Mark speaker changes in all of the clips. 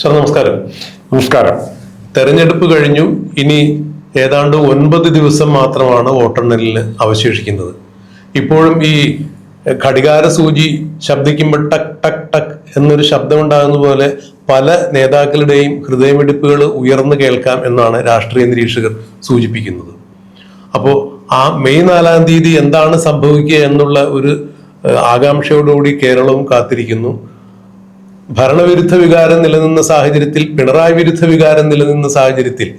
Speaker 1: Sir നമസ്കാരം.
Speaker 2: നമസ്കാരം.
Speaker 1: തെരഞ്ഞെടുപ്പ് കഴിഞ്ഞു. ഇനി ഏതാണ്ട് 9 ദിവസം മാത്രമാണ് വോട്ടെണ്ണലിന് അവശേഷിക്കുന്നത്. ഇപ്പോഴും ഈ ഘടികാര സൂചി ശബ്ദിക്കുമ്പോൾ ടക് ടക് ടക് എന്നൊരു ശബ്ദമുണ്ടാകുന്ന പോലെ പല നേതാക്കളുടെയും ഹൃദയമിടിപ്പുകൾ ഉയർന്നു കേൾക്കാം എന്നാണ് രാഷ്ട്രീയ നിരീക്ഷകർ സൂചിപ്പിക്കുന്നത്. അപ്പോൾ ആ മെയ് 4-ാം തീയതി എന്താണ് സംഭവിക്കുക എന്നുള്ള ഒരു ആകാംക്ഷയോടുകൂടി കേരളവും കാത്തിരിക്കുന്നു. ഭരണവിരുദ്ധ വികാരം നിലനിന്ന സാഹചര്യത്തിൽ, പിണറായി വിരുദ്ധ വികാരം നിലനിന്ന സാഹചര്യത്തിൽ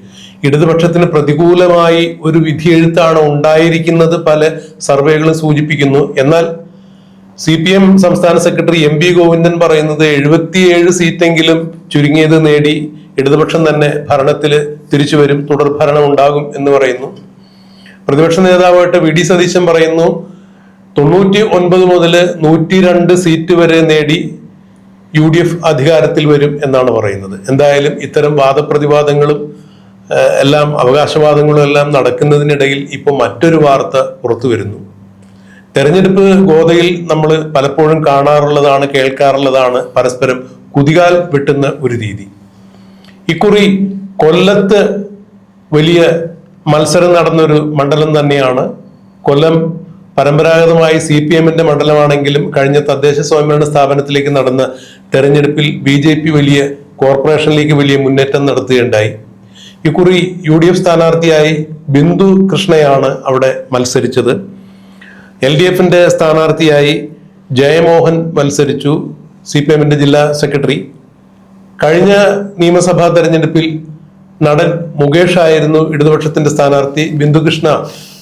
Speaker 1: ഇടതുപക്ഷത്തിന് പ്രതികൂലമായി ഒരു വിധിയെഴുത്താണ് ഉണ്ടായിരിക്കുന്നത് പല സർവേകളും സൂചിപ്പിക്കുന്നു. എന്നാൽ CPM സംസ്ഥാന സെക്രട്ടറി MP ഗോവിന്ദൻ പറയുന്നത് 77 സീറ്റെങ്കിലും ചുരുങ്ങിയത് നേടി ഇടതുപക്ഷം തന്നെ ഭരണത്തിൽ തിരിച്ചു വരും, തുടർ ഭരണം ഉണ്ടാകും എന്ന് പറയുന്നു. പ്രതിപക്ഷ നേതാവായിട്ട് VD സതീശൻ പറയുന്നു 99 മുതൽ 102 സീറ്റ് വരെ നേടി UDF അധികാരത്തിൽ വരും എന്നാണ് പറയുന്നത്. എന്തായാലും ഇത്തരം വാദപ്രതിവാദങ്ങളും എല്ലാം അവകാശവാദങ്ങളും എല്ലാം നടക്കുന്നതിനിടയിൽ ഇപ്പോൾ മറ്റൊരു വാർത്ത പുറത്തു വരുന്നു. തെരഞ്ഞെടുപ്പ് ഗോതയിൽ നമ്മൾ പലപ്പോഴും കാണാറുള്ളതാണ്, കേൾക്കാറുള്ളതാണ് പരസ്പരം കുതികാൽ വെട്ടുന്ന ഒരു രീതി. ഇക്കുറി കൊല്ലത്ത് വലിയ മത്സരം നടന്നൊരു മണ്ഡലം തന്നെയാണ്. കൊല്ലം പരമ്പരാഗതമായി CPM-ന്റെ മണ്ഡലമാണെങ്കിലും കഴിഞ്ഞ തദ്ദേശ സ്വയംഭരണ സ്ഥാപനത്തിലേക്ക് നടന്ന തെരഞ്ഞെടുപ്പിൽ BJP വലിയ കോർപ്പറേഷനിലേക്ക് വലിയ മുന്നേറ്റം നടത്തുകയുണ്ടായി. ഇക്കുറി UDF സ്ഥാനാർത്ഥിയായി ബിന്ദു കൃഷ്ണയാണ് അവിടെ മത്സരിച്ചത്. LDF-ന്റെ സ്ഥാനാർത്ഥിയായി ജയമോഹൻ മത്സരിച്ചു, CPM-ന്റെ ജില്ലാ സെക്രട്ടറി. കഴിഞ്ഞ നിയമസഭാ തെരഞ്ഞെടുപ്പിൽ നടൻ മുകേഷ് ആയിരുന്നു ഇടതുപക്ഷത്തിന്റെ സ്ഥാനാർത്ഥി. ബിന്ദുകൃഷ്ണ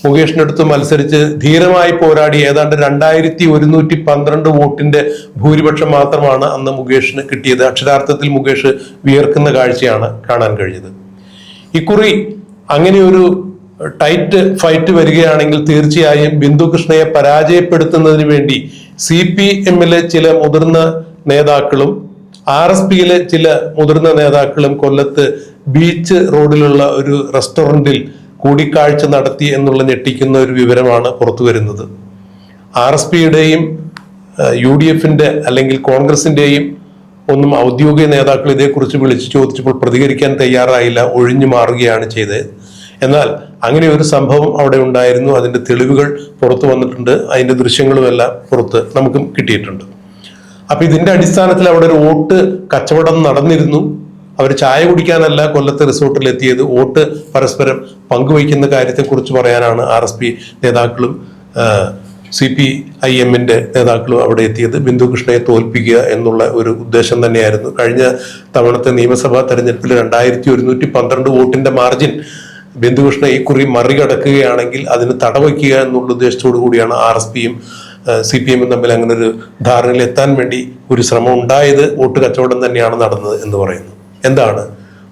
Speaker 1: മുകേഷിനടുത്ത് മത്സരിച്ച് ധീരമായി പോരാടി ഏതാണ്ട് 2112 വോട്ടിന്റെ ഭൂരിപക്ഷം മാത്രമാണ് അന്ന് മുകേഷിന് കിട്ടിയത്. അക്ഷരാർത്ഥത്തിൽ മുകേഷ് വിയർക്കുന്ന കാഴ്ചയാണ് കാണാൻ കഴിഞ്ഞത്. ഇക്കുറി അങ്ങനെ ഒരു ടൈറ്റ് ഫൈറ്റ് വരികയാണെങ്കിൽ തീർച്ചയായും ബിന്ദുകൃഷ്ണയെ പരാജയപ്പെടുത്തുന്നതിന് വേണ്ടി CPM-ലെ ചില മുതിർന്ന നേതാക്കളും RSP-യിലെ ചില മുതിർന്ന നേതാക്കളും കൊല്ലത്ത് ബീച്ച് റോഡിലുള്ള ഒരു റെസ്റ്റോറന്റിൽ കൂടിക്കാഴ്ച നടത്തി എന്നുള്ള ഞെട്ടിക്കുന്ന ഒരു വിവരമാണ് പുറത്തു വരുന്നത്. RSP-യുടെയും UDF-ന്റെ അല്ലെങ്കിൽ കോൺഗ്രസിന്റെയും ഒന്നും ഔദ്യോഗിക നേതാക്കൾ ഇതേക്കുറിച്ച് വിളിച്ചു ചോദിച്ചപ്പോൾ പ്രതികരിക്കാൻ തയ്യാറായില്ല, ഒഴിഞ്ഞു മാറുകയാണ് ചെയ്തത്. എന്നാൽ അങ്ങനെ ഒരു സംഭവം അവിടെ ഉണ്ടായിരുന്നു. അതിന്റെ തെളിവുകൾ പുറത്തു വന്നിട്ടുണ്ട്, അതിന്റെ ദൃശ്യങ്ങളുമെല്ലാം പുറത്ത് നമുക്ക് കിട്ടിയിട്ടുണ്ട്. അപ്പൊ ഇതിന്റെ അടിസ്ഥാനത്തിൽ അവിടെ ഒരു വോട്ട് കച്ചവടം നടന്നിരുന്നു. അവർ ചായ കുടിക്കാനല്ല കൊല്ലത്തെ റിസോർട്ടിൽ എത്തിയത്, വോട്ട് പരസ്പരം പങ്കുവയ്ക്കുന്ന കാര്യത്തെക്കുറിച്ച് പറയാനാണ് RSP നേതാക്കളും CPIM-ന്റെ നേതാക്കളും അവിടെ എത്തിയത്. ബിന്ദുകൃഷ്ണയെ തോൽപ്പിക്കുക എന്നുള്ള ഒരു ഉദ്ദേശം തന്നെയായിരുന്നു. കഴിഞ്ഞ തവണത്തെ നിയമസഭാ തെരഞ്ഞെടുപ്പിൽ 2112 വോട്ടിന്റെ മാർജിൻ ബിന്ദുകൃഷ്ണ ഈ കുറി മറികടക്കുകയാണെങ്കിൽ അതിന് തടവയ്ക്കുക എന്നുള്ള ഉദ്ദേശത്തോടു കൂടിയാണ് RSP-യും CPM-ഉം തമ്മിൽ അങ്ങനെ ഒരു ധാരണയിൽ എത്താൻ വേണ്ടി ഒരു ശ്രമം ഉണ്ടായത്. വോട്ട് കച്ചവടം തന്നെയാണ് നടന്നത് എന്ന് പറയുന്നു. എന്താണ്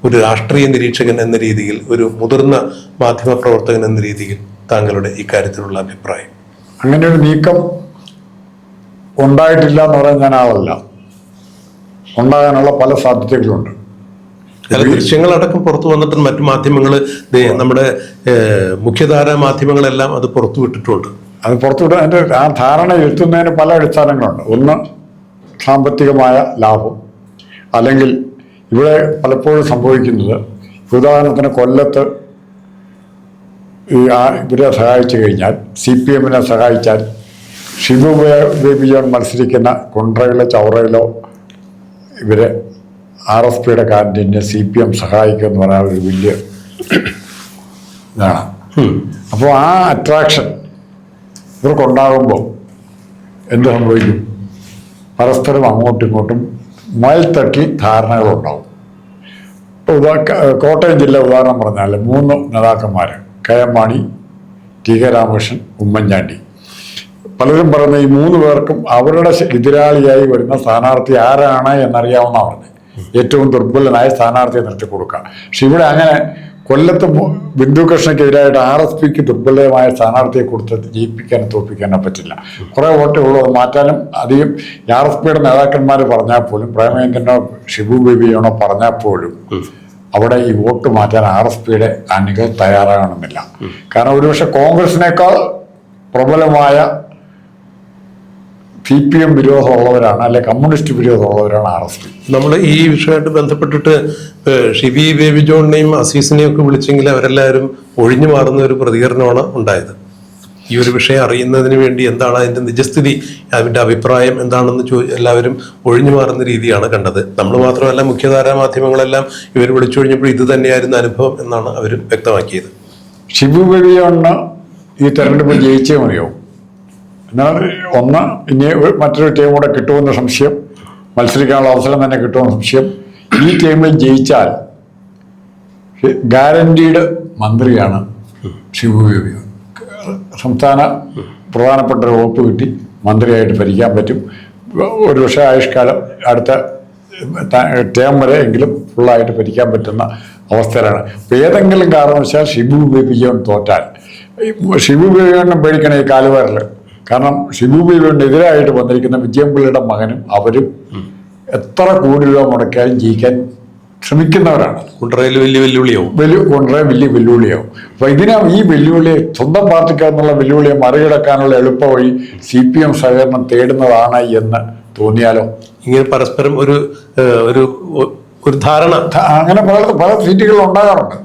Speaker 1: ഒരു രാഷ്ട്രീയ നിരീക്ഷകൻ എന്ന രീതിയിൽ, ഒരു മുതിർന്ന മാധ്യമ പ്രവർത്തകൻ എന്ന രീതിയിൽ താങ്കളുടെ ഇക്കാര്യത്തിലുള്ള അഭിപ്രായം?
Speaker 2: അങ്ങനെ ഒരു നീക്കം ഉണ്ടായിട്ടില്ല എന്ന് പറയാൻ ഞാൻ ആളല്ല. ഉണ്ടാകാനുള്ള പല സാധ്യതകളുണ്ട്.
Speaker 1: ചില ദൃശ്യങ്ങളടക്കം പുറത്തു വന്നിട്ട് മറ്റു മാധ്യമങ്ങൾ, നമ്മുടെ മുഖ്യധാരാ മാധ്യമങ്ങളെല്ലാം അത് പുറത്തു വിട്ടിട്ടുണ്ട്.
Speaker 2: അത് പുറത്തുവിടാൻ അതിൻ്റെ ആ ധാരണ എത്തുന്നതിന് പല അടിസ്ഥാനങ്ങളുണ്ട്. ഒന്ന് സാമ്പത്തികമായ ലാഭം, അല്ലെങ്കിൽ ഇവിടെ പലപ്പോഴും സംഭവിക്കുന്നത്, ഉദാഹരണത്തിന് കൊല്ലത്ത് ഇവരെ സഹായിച്ചു കഴിഞ്ഞാൽ, CPM-നെ സഹായിച്ചാൽ ഷിബു ബേബി ജോൺ മത്സരിക്കുന്ന കുണ്ട്രയിലോ ചൗറയിലോ ഇവരെ RSP-യുടെ കാൻഡിഡേറ്റിനെ CPM സഹായിക്കുക എന്ന് പറയാൻ ഒരു വലിയ ഇതാണ്. അപ്പോൾ ആ അട്രാക്ഷൻ ഇവർക്കുണ്ടാകുമ്പോൾ എന്ത് സംഭവിക്കും? പരസ്പരം അങ്ങോട്ടും ഇങ്ങോട്ടും മേൽത്തട്ടി ധാരണകളുണ്ടാവും. കോട്ടയം ജില്ല ഉദാഹരണം പറഞ്ഞാൽ 3 നേതാക്കന്മാർ, KM മാണി, TK രാമകൃഷ്ണൻ, ഉമ്മൻചാണ്ടി. പലരും പറയുന്ന ഈ 3 പേർക്കും അവരുടെ എതിരാളിയായി വരുന്ന സ്ഥാനാർത്ഥി ആരാണ് എന്നറിയാവുന്ന പറഞ്ഞത് ഏറ്റവും ദുർബലനായ സ്ഥാനാർത്ഥിയെ നിർത്തി കൊടുക്കുക. പക്ഷെ ഇവിടെ അങ്ങനെ കൊല്ലത്ത് ബിന്ദുകൃഷ്ണയ്ക്കെതിരായിട്ട് RSP-ക്ക് ദുർബലമായ സ്ഥാനാർത്ഥിയെ കൊടുത്ത് ജയിപ്പിക്കാനും തോൽപ്പിക്കാനോ പറ്റില്ല. കുറേ വോട്ടുള്ളൂ, അത് മാറ്റാനും അധികം RSP-യുടെ നേതാക്കന്മാർ പറഞ്ഞാൽ പോലും, പ്രേമചന്ദ്രനോ ഷിബു ബേബിയാണോ പറഞ്ഞാൽ പോലും അവിടെ ഈ വോട്ട് മാറ്റാൻ RSP-യുടെ അണികൾ തയ്യാറാകണമെന്നില്ല. കാരണം ഒരുപക്ഷെ കോൺഗ്രസിനേക്കാൾ പ്രബലമായ CPM വിരോധമുള്ളവരാണ്, അല്ലെ കമ്മ്യൂണിസ്റ്റ് വിരോധമുള്ളവരാണ് RSP.
Speaker 1: നമ്മൾ ഈ വിഷയമായിട്ട് ബന്ധപ്പെട്ടിട്ട് ഷിബി ബേബി ജോണിനെയും അസീസിനെയും ഒക്കെ വിളിച്ചെങ്കിൽ അവരെല്ലാവരും ഒഴിഞ്ഞു മാറുന്ന ഒരു പ്രതികരണമാണ് ഉണ്ടായത്. ഈ ഒരു വിഷയം അറിയുന്നതിന് വേണ്ടി എന്താണ് അതിന്റെ നിജസ്ഥിതി, അതിന്റെ അഭിപ്രായം എന്താണെന്ന് എല്ലാവരും ഒഴിഞ്ഞു മാറുന്ന രീതിയാണ് കണ്ടത്. നമ്മൾ മാത്രമല്ല, മുഖ്യധാരാ മാധ്യമങ്ങളെല്ലാം ഇവർ വിളിച്ചൊഴിഞ്ഞപ്പോൾ ഇത് തന്നെയായിരുന്നു അനുഭവം എന്നാണ് അവർ വ്യക്തമാക്കിയത്.
Speaker 2: ഷിബു ബേബി ജോണിന് ഈ തെരഞ്ഞെടുപ്പ് ജയിച്ചേ മതിയാവും. എന്നാൽ ഒന്ന്, ഇനി മറ്റൊരു ടീം കൂടെ കിട്ടുമെന്ന സംശയം, മത്സരിക്കാനുള്ള അവസരം തന്നെ കിട്ടുമെന്ന സംശയം. ഈ ടീമിൽ ജയിച്ചാൽ ഗ്യാരണ്ടീഡ് മന്ത്രിയാണ് ഷിബു ബേബി. സംസ്ഥാന പ്രധാനപ്പെട്ട ഒരു വകുപ്പ് കിട്ടി മന്ത്രിയായിട്ട് ഭരിക്കാൻ പറ്റും. ഒരു പക്ഷേ ആയുഷ്കാലം അടുത്ത ടേം വരെ എങ്കിലും ഫുള്ളായിട്ട് ഭരിക്കാൻ പറ്റുന്ന അവസ്ഥയിലാണ്. അപ്പോൾ ഏതെങ്കിലും കാരണവശാൽ ഷിബു ബേബി ജോൺ തോറ്റാൽ, ഷിബു ബേബി ജോണിനെ പേടിക്കണം ഈ കാലുവാരിൽ. കാരണം ഷിബു ബേബി ജോണിനെതിരായിട്ട് വന്നിരിക്കുന്ന വിജയൻപിള്ളയുടെ മകനും അവരും എത്ര കോടി രൂപ മുടക്കിയാലും ജയിക്കാൻ ശ്രമിക്കുന്നവരാണ്.
Speaker 1: കുണ്ടറയിൽ വലിയ വെല്ലുവിളിയാവും.
Speaker 2: കുണ്ടറയിൽ വലിയ വെല്ലുവിളിയാവും. അപ്പൊ ഈ വെല്ലുവിളിയെ, സ്വന്തം പാർട്ടിക്കാരെന്നുള്ള വെല്ലുവിളിയെ മറികടക്കാനുള്ള എളുപ്പ വഴി CPM സഹകരണം തേടുന്നതാണ് എന്ന് തോന്നിയാലോ?
Speaker 1: ഇങ്ങനെ പരസ്പരം ഒരു ധാരണ
Speaker 2: അങ്ങനെ പല സീറ്റുകളിലും ഉണ്ടാകാറുണ്ട്.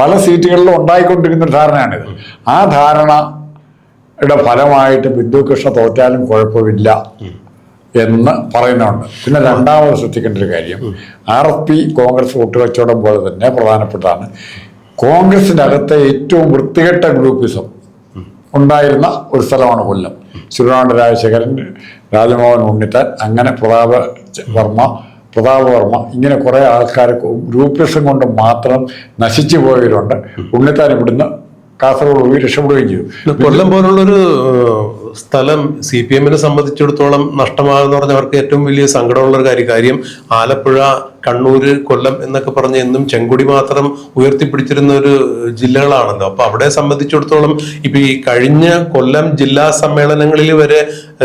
Speaker 2: പല സീറ്റുകളിലും ഉണ്ടായിക്കൊണ്ടിരിക്കുന്ന ഒരു ധാരണയാണിത്. ആ ധാരണയുടെ ഫലമായിട്ട് ബിന്ദു കൃഷ്ണ തോറ്റാലും കുഴപ്പമില്ല എന്ന് പറയുന്നുണ്ട്. പിന്നെ രണ്ടാമത് ശ്രദ്ധിക്കേണ്ട ഒരു കാര്യം, RSP കോൺഗ്രസ് വോട്ട് കച്ചവടം പോലെ തന്നെ പ്രധാനപ്പെട്ടതാണ്. കോൺഗ്രസിൻ്റെ അകത്തെ ഏറ്റവും വൃത്തികെട്ട ഗ്രൂപ്പിസം ഉണ്ടായിരുന്ന ഒരു സ്ഥലമാണ് കൊല്ലം. ശിവരാമ രാജശേഖരൻ, രാജമോഹൻ ഉണ്ണിത്താൻ, അങ്ങനെ പ്രതാപ വർമ്മ, ഇങ്ങനെ കുറേ ആൾക്കാർ ഗ്രൂപ്പിസം കൊണ്ട് മാത്രം നശിച്ചു പോയവരുണ്ട്. ഉണ്ണിത്താൻ ഇവിടുന്ന് കാസർഗോഡ് പോയി രക്ഷപ്പെടുകയും ചെയ്തു.
Speaker 1: കൊല്ലം പോലുള്ളൊരു സ്ഥലം CPM-നെ സംബന്ധിച്ചിടത്തോളം നഷ്ടമാകുന്ന പറഞ്ഞവർക്ക് ഏറ്റവും വലിയ സങ്കടമുള്ളൊരു കാര്യം ആലപ്പുഴ, കണ്ണൂര്, കൊല്ലം എന്നൊക്കെ പറഞ്ഞ് എന്നും ചെങ്കൊടി മാത്രം ഉയർത്തിപ്പിടിച്ചിരുന്ന ഒരു ജില്ലകളാണല്ലോ. അപ്പൊ അവിടെ സംബന്ധിച്ചിടത്തോളം ഇപ്പൊ ഈ കഴിഞ്ഞ കൊല്ലം ജില്ലാ സമ്മേളനങ്ങളിൽ വരെ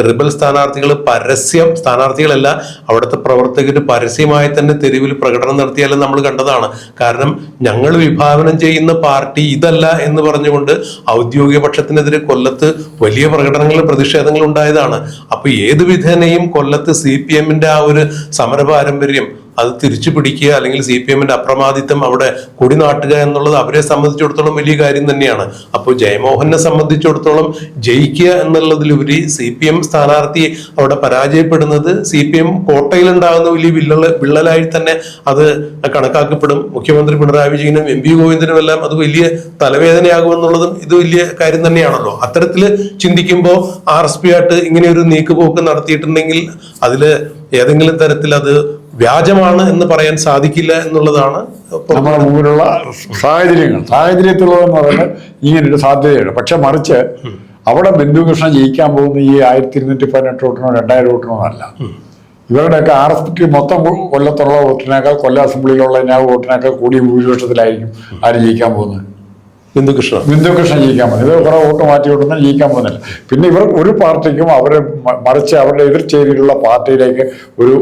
Speaker 1: റിബൽ സ്ഥാനാർത്ഥികളല്ല, അവിടുത്തെ പ്രവർത്തകർ പരസ്യമായി തന്നെ തെരുവിൽ പ്രകടനം നടത്തിയാലും നമ്മൾ കണ്ടതാണ്. കാരണം ഞങ്ങൾ വിഭാവനം ചെയ്യുന്ന പാർട്ടി ഇതല്ല എന്ന് പറഞ്ഞുകൊണ്ട് ഔദ്യോഗിക പക്ഷത്തിനെതിരെ കൊല്ലത്ത് വലിയ പ്രകടനങ്ങൾ, പ്രതിഷേധങ്ങൾ ഉണ്ടായതാണ്. അപ്പൊ ഏത് വിധേനയും കൊല്ലത്ത് CPM-ന്റെ ആ ഒരു സമര പാരമ്പര്യം അത് തിരിച്ചു പിടിക്കുക, അല്ലെങ്കിൽ CPM-ന്റെ അപ്രമാദിത്വം അവിടെ കൊടി നാട്ടുക എന്നുള്ളത് അവരെ സംബന്ധിച്ചിടത്തോളം വലിയ കാര്യം തന്നെയാണ്. അപ്പോൾ ജയമോഹനെ സംബന്ധിച്ചിടത്തോളം ജയിക്കുക എന്നുള്ളതിലുപരി CPM സ്ഥാനാർത്ഥി അവിടെ പരാജയപ്പെടുന്നത് CPM കോട്ടയിൽ ഉണ്ടാകുന്ന വലിയ വിള്ളലായി തന്നെ അത് കണക്കാക്കപ്പെടും. മുഖ്യമന്ത്രി പിണറായി വിജയനും MP ഗോവിന്ദനും എല്ലാം അത് വലിയ തലവേദനയാകുമെന്നുള്ളതും ഇത് വലിയ കാര്യം തന്നെയാണല്ലോ. അത്തരത്തില് ചിന്തിക്കുമ്പോൾ RSP ആയിട്ട് ഇങ്ങനെ ഒരു നീക്കുപോക്ക് നടത്തിയിട്ടുണ്ടെങ്കിൽ അതില് ഏതെങ്കിലും തരത്തിൽ അത് വ്യാജമാണ് എന്ന് പറയാൻ സാധിക്കില്ല എന്നുള്ളതാണ്
Speaker 2: നമ്മുടെ മുമ്പിലുള്ള സാഹചര്യത്തിലുള്ളതെന്ന് പറയുന്നത് ഇങ്ങനൊരു സാധ്യതയാണ്. പക്ഷെ മറിച്ച് അവിടെ ബിന്ദു കൃഷ്ണ ജയിക്കാൻ പോകുന്ന ഈ 1218 വോട്ടിനോ 2000 വോട്ടിനോ അല്ല. ഇവരുടെയൊക്കെ RSPക്ക് മൊത്തം കൊല്ലത്തുള്ള വോട്ടിനേക്കാൾ, കൊല്ലം അസംബ്ലിയിലുള്ള വോട്ടിനേക്കാൾ കൂടിയ ഭൂരിപക്ഷത്തിലായിരിക്കും ആര് ജയിക്കാൻ പോകുന്നത്? ബിന്ദു കൃഷ്ണ ജയിക്കാൻ പോകുന്നത്. ഇത് കുറെ വോട്ട് മാറ്റി വിടുന്ന ജയിക്കാൻ പോകുന്നില്ല. പിന്നെ ഇവർ ഒരു പാർട്ടിക്കും അവരെ മറിച്ച് അവരുടെ എതിർ ചേരിയിലുള്ള പാർട്ടിയിലേക്ക് ഒരു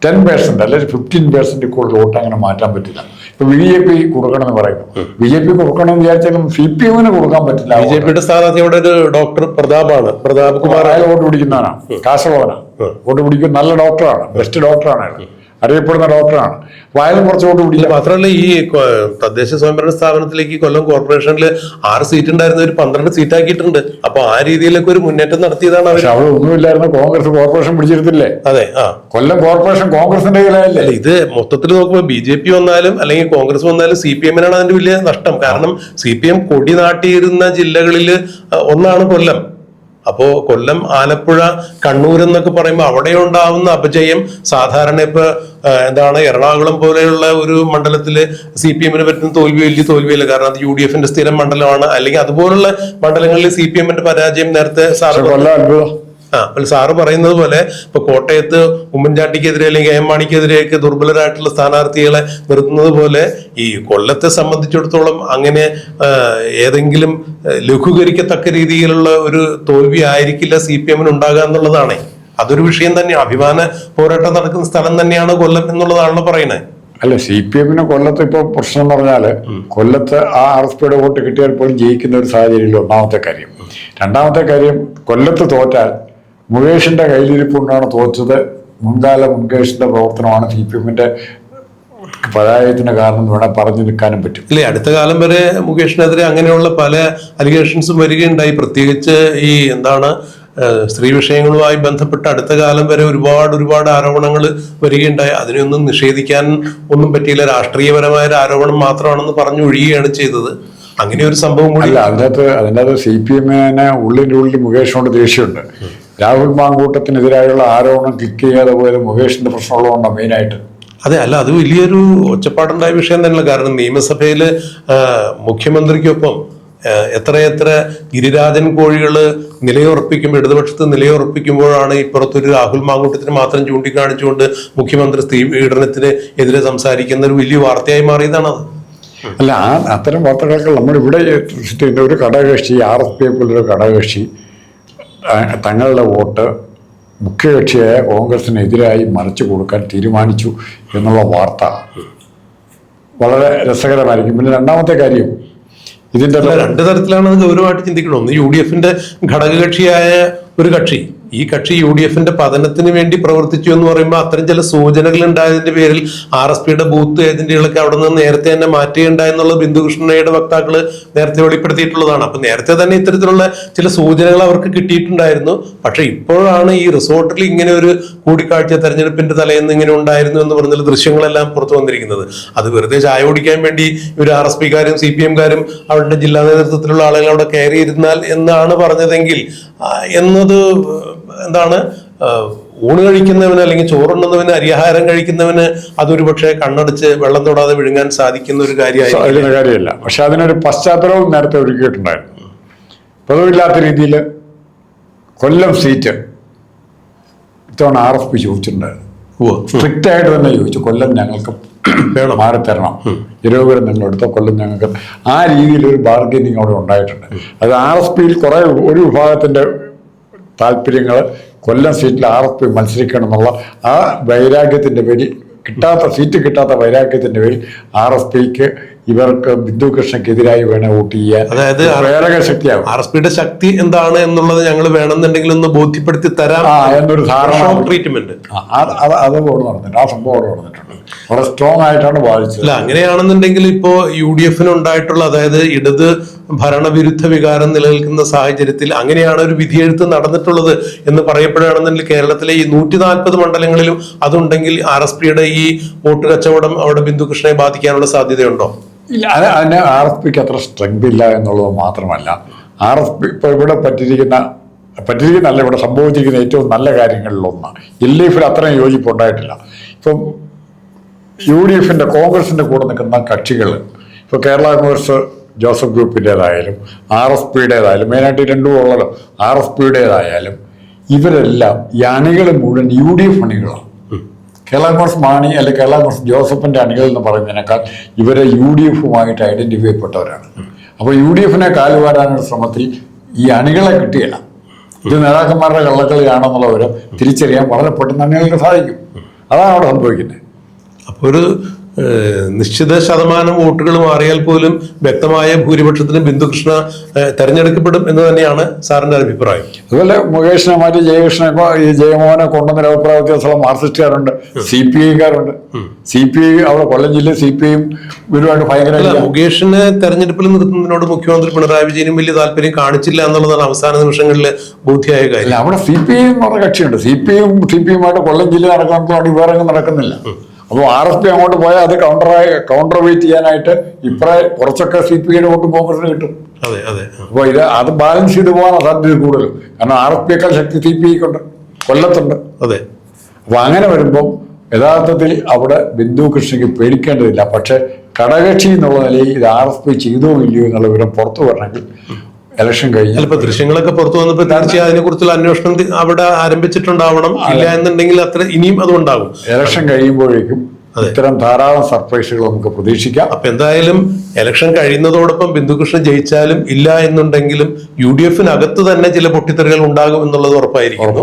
Speaker 2: 10% അല്ലെങ്കിൽ 15% കൂടുതൽ വോട്ട് അങ്ങനെ മാറ്റാൻ പറ്റില്ല. ഇപ്പൊ BJP കൊടുക്കണമെന്ന് പറയുന്നു. BJP കൊടുക്കണമെന്ന് വിചാരിച്ചാലും CPM-ന് കൊടുക്കാൻ പറ്റില്ല.
Speaker 1: BJPയുടെ സ്ഥാനാർത്ഥി അവിടെ ഒരു ഡോക്ടർ പ്രതാപ് കുമാർ
Speaker 2: അയാൾ വോട്ട് പിടിക്കുന്നവനാണ്, കാസർഗോഡനാണ്. വോട്ട് പിടിക്കുന്ന നല്ല ഡോക്ടറാണ്, ബെസ്റ്റ് ഡോക്ടറാണ് അയാൾ, അറിയപ്പെടുന്ന ഡോക്ടറാണ്. അപ്പൊ അയാൾ കുറച്ച് വോട്ട് പിടിക്കില്ല.
Speaker 1: മാത്രമല്ല ഈ തദ്ദേശ സ്വയംഭരണ സ്ഥാപനത്തിലേക്ക് കൊല്ലം കോർപ്പറേഷനിൽ 6 സീറ്റ് ഉണ്ടായിരുന്ന ഒരു 12 സീറ്റാക്കിയിട്ടുണ്ട്. അപ്പൊ ആ രീതിയിലൊക്കെ ഒരു മുന്നേറ്റം നടത്തിയതാണ് അവർ.
Speaker 2: പക്ഷെ അവിടെ ഒന്നുമില്ലായിരുന്നു, കോൺഗ്രസ് കോർപ്പറേഷൻ പിടിച്ചെടുത്തില്ലേ?
Speaker 1: അതെ,
Speaker 2: കൊല്ലം കോർപ്പറേഷൻ കോൺഗ്രസിന്റെ കയ്യിലല്ലേ?
Speaker 1: ഇത് മൊത്തത്തിൽ നോക്കുമ്പോൾ BJP വന്നാലും അല്ലെങ്കിൽ കോൺഗ്രസ് വന്നാലും CPM-നാണ് അതിന്റെ വലിയ നഷ്ടം. കാരണം CPM കൊടി നാട്ടിയിരുന്ന ജില്ലകളിൽ ഒന്നാണ് കൊല്ലം. അപ്പോ കൊല്ലം, ആലപ്പുഴ, കണ്ണൂർ എന്നൊക്കെ പറയുമ്പോൾ അവിടെ ഉണ്ടാവുന്ന അപജയം സാധാരണ ഇപ്പൊ എറണാകുളം പോലെയുള്ള ഒരു മണ്ഡലത്തില് CPM-ന് പറ്റുന്ന തോൽവി വലിയ തോൽവിയല്ല. കാരണം അത് UDF-ന്റെ സ്ഥിരം മണ്ഡലമാണ്. അല്ലെങ്കിൽ അതുപോലുള്ള മണ്ഡലങ്ങളിൽ CPM-ന്റെ പരാജയം നേരത്തെ സാറ് പറയുന്നത് പോലെ ഇപ്പൊ കോട്ടയത്ത് ഉമ്മൻചാണ്ടിക്കെതിരെ അല്ലെങ്കിൽ KM മാണിക്കെതിരെയൊക്കെ ദുർബലരായിട്ടുള്ള സ്ഥാനാർത്ഥികളെ നിർത്തുന്നത് പോലെ ഈ കൊല്ലത്തെ സംബന്ധിച്ചിടത്തോളം അങ്ങനെ ഏതെങ്കിലും ലഘൂകരിക്കത്തക്ക രീതിയിലുള്ള ഒരു തോൽവി ആയിരിക്കില്ല CPM-ന് ഉണ്ടാകുക എന്നുള്ളതാണ്. അതൊരു വിഷയം തന്നെയാണ്. അഭിമാന പോരാട്ടം നടക്കുന്ന സ്ഥലം തന്നെയാണ് കൊല്ലം എന്നുള്ളതാണല്ലോ പറയുന്നത്.
Speaker 2: അല്ല, CPM-ന് കൊല്ലത്ത് ഇപ്പോൾ പ്രശ്നം എന്ന് പറഞ്ഞാല് കൊല്ലത്ത് ആ RSPയുടെ വോട്ട് കിട്ടിയാൽ പോലും ജയിക്കുന്ന ഒരു സാഹചര്യം ഒന്നാമത്തെ കാര്യം. രണ്ടാമത്തെ കാര്യം, കൊല്ലത്ത് തോറ്റാൽ മുകേഷിന്റെ കയ്യിലിരിപ്പ് കൊണ്ടാണ് തോറ്റത്, മുൻകാല മുകേഷിന്റെ പ്രവർത്തനമാണ് CPM-ന്റെ പരാജയത്തിന് കാരണം എന്ന് വേണം പറഞ്ഞു നിൽക്കാനും പറ്റും.
Speaker 1: ഇല്ലേ, അടുത്ത കാലം വരെ മുകേഷിനെതിരെ അങ്ങനെയുള്ള പല അലിഗേഷൻസും വരികയുണ്ടായി. പ്രത്യേകിച്ച് ഈ സ്ത്രീ വിഷയങ്ങളുമായി ബന്ധപ്പെട്ട് അടുത്ത കാലം വരെ ഒരുപാട് ആരോപണങ്ങൾ വരികയുണ്ടായി. അതിനെയൊന്നും നിഷേധിക്കാൻ ഒന്നും പറ്റിയില്ല. രാഷ്ട്രീയപരമായ ഒരു ആരോപണം മാത്രമാണെന്ന് പറഞ്ഞു ഒഴിയുകയാണ് ചെയ്തത്. അങ്ങനെ ഒരു സംഭവം കൂടി
Speaker 2: അല്ല. അതിനകത്ത് CPM-ന് ഉള്ളിൽ മുകേഷിനോട് ദേഷ്യമുണ്ട്. രാഹുൽ മാങ്കൂട്ടത്തിനെതിരായുള്ള ആരോപണം ക്ലിക്ക് ചെയ്യാതെ പോയത് മുകേഷിന്റെ പ്രശ്നമുള്ളതുകൊണ്ടാണ് മെയിനായിട്ട്.
Speaker 1: അതെ, അല്ല, അത് വലിയൊരു ഒച്ചപ്പാടുണ്ടായ വിഷയം തന്നെയല്ല. കാരണം നിയമസഭയിൽ മുഖ്യമന്ത്രിക്കൊപ്പം എത്ര ഗിരിരാജൻ കോഴികള് നിലയുറപ്പിക്കുമ്പോൾ, ഇടതുപക്ഷത്ത് നിലയുറപ്പിക്കുമ്പോഴാണ് ഇപ്പുറത്തൊരു രാഹുൽ മാങ്കൂട്ടത്തിന് മാത്രം ചൂണ്ടിക്കാണിച്ചുകൊണ്ട് മുഖ്യമന്ത്രി സ്ത്രീ പീഡനത്തിന് എതിരെ സംസാരിക്കുന്ന ഒരു വലിയ വാർത്തയായി മാറിയതാണത്.
Speaker 2: അല്ല, അത്തരം വാർത്തകളൊക്കെ നമ്മളിവിടെ ഒരു ഘടകകക്ഷി, RSPയെ പോലൊരു ഘടകകക്ഷി തങ്ങളുടെ വോട്ട് മുഖ്യകക്ഷിയായ കോൺഗ്രസിനെതിരായി മറിച്ചു കൊടുക്കാൻ തീരുമാനിച്ചു എന്നുള്ള വാർത്ത വളരെ രസകരമായിരിക്കും. പിന്നെ രണ്ടാമത്തെ കാര്യം, ഇതിന്റെ
Speaker 1: രണ്ട് തരത്തിലാണ് അത് ഗൗരവമായിട്ട് ചിന്തിക്കണം. ഒന്ന്, UDF-ന്റെ ഘടകകക്ഷിയായ ഒരു കക്ഷി, ഈ കക്ഷി UDF-ന്റെ പതനത്തിന് വേണ്ടി പ്രവർത്തിച്ചു എന്ന് പറയുമ്പോൾ അത്തരം ചില സൂചനകൾ ഉണ്ടായതിന്റെ പേരിൽ RSPയുടെ ബൂത്ത് ഏജന്റുകളൊക്കെ അവിടെ നിന്ന് നേരത്തെ തന്നെ മാറ്റുകയുണ്ടായെന്നുള്ള ബിന്ദുകൃഷ്ണയുടെ വക്താക്കള് നേരത്തെ വെളിപ്പെടുത്തിയിട്ടുള്ളതാണ്. അപ്പൊ നേരത്തെ തന്നെ ഇത്തരത്തിലുള്ള ചില സൂചനകൾ അവർക്ക് കിട്ടിയിട്ടുണ്ടായിരുന്നു. പക്ഷെ ഇപ്പോഴാണ് ഈ റിസോർട്ടിൽ ഇങ്ങനെ ഒരു കൂടിക്കാഴ്ച തെരഞ്ഞെടുപ്പിന്റെ തലേന്ന് ഇങ്ങനെ ഉണ്ടായിരുന്നു എന്ന് പറഞ്ഞ ദൃശ്യങ്ങളെല്ലാം പുറത്തു വന്നിരിക്കുന്നത്. അത് വെറുതെ ചായ കുടിക്കാൻ വേണ്ടി ഒരു RSPക്കാരും CPM-കാരും അവരുടെ ജില്ലാ നേതൃത്വത്തിലുള്ള ആളുകൾ അവിടെ കയറിയിരുന്നാൽ എന്നാണ് പറഞ്ഞതെങ്കിൽ എന്നത് ഊണ് കഴിക്കുന്നവന് അല്ലെങ്കിൽ ചോറുണ്ണുന്നവന്, അരിയാഹാരം കഴിക്കുന്നവന് അതൊരു പക്ഷേ കണ്ണടച്ച് വെള്ളം തൊടാതെ വിഴുങ്ങാൻ സാധിക്കുന്ന ഒരു
Speaker 2: കാര്യമല്ല. പക്ഷെ അതിനൊരു പശ്ചാത്തലവും നേരത്തെ ഒരുക്കിയിട്ടുണ്ടായിരുന്നു. പൊതുവില്ലാത്ത രീതിയിൽ കൊല്ലം സീറ്റ് ഇത്തവണ RSP ചോദിച്ചിട്ടുണ്ടായിരുന്നു. സ്ട്രിക്റ്റ് ആയിട്ട് തന്നെ ചോദിച്ചു, കൊല്ലം ഞങ്ങൾക്ക് മാറിത്തരണം, ഇരവുപുരം നിങ്ങൾ എടുത്ത കൊല്ലം ഞങ്ങൾക്ക്. ആ രീതിയിൽ ഒരു ബാർഗനിങ് അവിടെ ഉണ്ടായിട്ടുണ്ട്. അത് RSPയിൽ ഒരു വിഭാഗത്തിന്റെ താല്പര്യങ്ങൾ കൊല്ലം സീറ്റിൽ RSP മത്സരിക്കണം എന്നുള്ള ആ വൈരാഗ്യത്തിന്റെ പേരിൽ, സീറ്റ് കിട്ടാത്ത വൈരാഗ്യത്തിന്റെ പേരിൽ RSPക്ക് ഇവർക്ക് ബിന്ദുകൃഷ്ണക്കെതിരായി വേണം വോട്ട് ചെയ്യാൻ.
Speaker 1: അതായത്
Speaker 2: പ്രേരക ശക്തിയാകും.
Speaker 1: RSPയുടെ ശക്തി എന്താണ് എന്നുള്ളത് ഞങ്ങൾ വേണമെന്നുണ്ടെങ്കിൽ ഒന്ന് ബോധ്യപ്പെടുത്തി തരാം
Speaker 2: എന്നൊരു ധാരണ
Speaker 1: ട്രീറ്റ്മെന്റ്
Speaker 2: അതുപോലെ നടന്നിട്ടുണ്ട്. ആ സംഭവം അവിടെ നടന്നിട്ടുണ്ട്. വളരെ സ്ട്രോങ് ആയിട്ടാണ് ബാധിച്ചത്.
Speaker 1: അല്ല, അങ്ങനെയാണെന്നുണ്ടെങ്കിൽ ഇപ്പോ UDF-ന് ഉണ്ടായിട്ടുള്ള, അതായത് ഇടത് ഭരണവിരുദ്ധ വികാരം നിലനിൽക്കുന്ന സാഹചര്യത്തിൽ അങ്ങനെയാണ് ഒരു വിധിയെഴുത്ത് നടന്നിട്ടുള്ളത് എന്ന് പറയപ്പെടുകയാണെന്നുണ്ടെങ്കിൽ കേരളത്തിലെ ഈ 140 മണ്ഡലങ്ങളിലും അതുണ്ടെങ്കിൽ RSPയുടെ ഈ വോട്ട് കച്ചവടം അവിടെ ബിന്ദുകൃഷ്ണനെ ബാധിക്കാനുള്ള സാധ്യതയുണ്ടോ?
Speaker 2: ഇല്ല, അതിന് RSPക്ക് അത്ര സ്ട്രെങ്ത് ഇല്ല എന്നുള്ളത് മാത്രമല്ല, RSP ഇപ്പൊ ഇവിടെ പറ്റിയിരിക്കുന്നല്ല, ഇവിടെ സംഭവിച്ചിരിക്കുന്ന ഏറ്റവും നല്ല കാര്യങ്ങളിലൊന്ന് LDF-ൽ അത്രയും യോജിപ്പുണ്ടായിട്ടില്ല. ഇപ്പം UDF-ന്റെ കോൺഗ്രസിന്റെ കൂടെ നിൽക്കുന്ന കക്ഷികൾ, ഇപ്പൊ കേരള കോൺഗ്രസ് ജോസഫ് ഗ്രൂപ്പിൻ്റെതായാലും RSPയുടേതായാലും, മെയിനായിട്ട് രണ്ടും ഉള്ളല്ലോ, RSPയുടേതായാലും ഇവരെല്ലാം ഈ അണികൾ മുഴുവൻ UDF അണികളാണ്. കേരള കോൺഗ്രസ് മാണി അല്ലെങ്കിൽ കേരള കോൺഗ്രസ് ജോസഫിന്റെ അണികൾ എന്ന് പറയുന്നതിനേക്കാൾ ഇവരെ UDF-ഉമായിട്ട് ഐഡന്റിഫൈ ചെയ്യപ്പെട്ടവരാണ്. അപ്പോൾ UDF-നെ കാലുവാരാനുള്ള ശ്രമത്തിൽ ഈ അണികളെ കിട്ടിയില്ല. ഇത് നേതാക്കന്മാരുടെ കള്ളക്കളിയാണെന്നുള്ളവർ തിരിച്ചറിയാൻ വളരെ പെട്ടെന്ന് അണികൾക്ക് സാധിക്കും. അതാണ് അവിടെ സംഭവിക്കുന്നത്.
Speaker 1: അപ്പോൾ ഒരു നിശ്ചിത ശതമാനം വോട്ടുകൾ മാറിയാൽ പോലും വ്യക്തമായ ഭൂരിപക്ഷത്തിന് ബിന്ദുകൃഷ്ണ തെരഞ്ഞെടുക്കപ്പെടും എന്ന് തന്നെയാണ് സാറിന്റെ അഭിപ്രായം.
Speaker 2: അതുപോലെ മുകേഷിനെ മാറ്റി ജയമോഹനെ കൊണ്ടുവന്ന അഭിപ്രായ വ്യത്യാസമുള്ള മാർക്സിസ്റ്റുകാരുണ്ട്, CPI-കാരുണ്ട്. CPI അവിടെ കൊല്ലം ജില്ലയിൽ CPI-യും ഇവരുമായിട്ട് ഭയങ്കര.
Speaker 1: മുകേഷിനെ തെരഞ്ഞെടുപ്പിൽ നിർത്തുന്നതിനോട് മുഖ്യമന്ത്രി പിണറായി വിജയനും വലിയ താല്പര്യം കാണിച്ചില്ല എന്നുള്ളതാണ് അവസാന നിമിഷങ്ങളിൽ ബോധ്യമായ കാര്യം.
Speaker 2: അവിടെ CPI എന്ന് പറഞ്ഞ കക്ഷിയുണ്ട്. CPI-യുമായിട്ട് കൊല്ലം ജില്ല നടക്കുന്നതുകൊണ്ട് വേറെ നടക്കുന്നില്ല. അപ്പോൾ RSP അങ്ങോട്ട് പോയാൽ അത് കൗണ്ടർ വെയിറ്റ് ചെയ്യാനായിട്ട് കുറച്ചൊക്കെ CPI-യുടെ വോട്ടും കോൺഗ്രസിന് കിട്ടും. അപ്പോൾ അത് ബാലൻസ് ചെയ്ത് പോകാനാണ് സാധ്യത കൂടുതലും. കാരണം RSP-യേക്കാൾ ശക്തി CPI-ക്കുണ്ട്, കൊല്ലത്തുണ്ട്. അപ്പോൾ അങ്ങനെ വരുമ്പോൾ യഥാർത്ഥത്തിൽ അവിടെ ബിന്ദുകൃഷ്ണയ്ക്ക് പേടിക്കേണ്ടതില്ല. പക്ഷെ ഘടകകക്ഷി എന്നുള്ള നിലയിൽ ഇത് RSP ചെയ്തോ ഇല്ലയോ എന്നുള്ള വിവരം പുറത്തു വരണമെങ്കിൽ ഇലക്ഷൻ കഴിഞ്ഞാൽ
Speaker 1: ചിലപ്പോൾ ദൃശ്യങ്ങളൊക്കെ പുറത്തു വന്നപ്പോൾ തീർച്ചയായും അതിനെക്കുറിച്ചുള്ള അന്വേഷണം അവിടെ ആരംഭിച്ചിട്ടുണ്ടാവണം. ഇല്ല എന്നുണ്ടെങ്കിൽ അത്ര ഇനിയും അതുണ്ടാകും.
Speaker 2: ഇലക്ഷൻ കഴിയുമ്പോഴേക്കും ഇത്തരം ധാരാളം സർപ്രൈസുകൾ നമുക്ക് പ്രതീക്ഷിക്കാം.
Speaker 1: അപ്പൊ എന്തായാലും ഇലക്ഷൻ കഴിയുന്നതോടൊപ്പം ബിന്ദുകൃഷ്ണൻ ജയിച്ചാലും ഇല്ല എന്നുണ്ടെങ്കിലും UDF-നകത്ത് തന്നെ ചില പൊട്ടിത്തെറികൾ ഉണ്ടാകും എന്നുള്ളത് ഉറപ്പായിരിക്കും.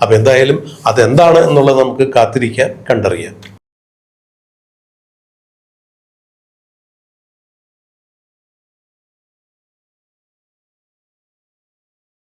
Speaker 1: അപ്പൊ എന്തായാലും അതെന്താണ് എന്നുള്ളത് നമുക്ക് കാത്തിരിക്കാം, കണ്ടറിയാം.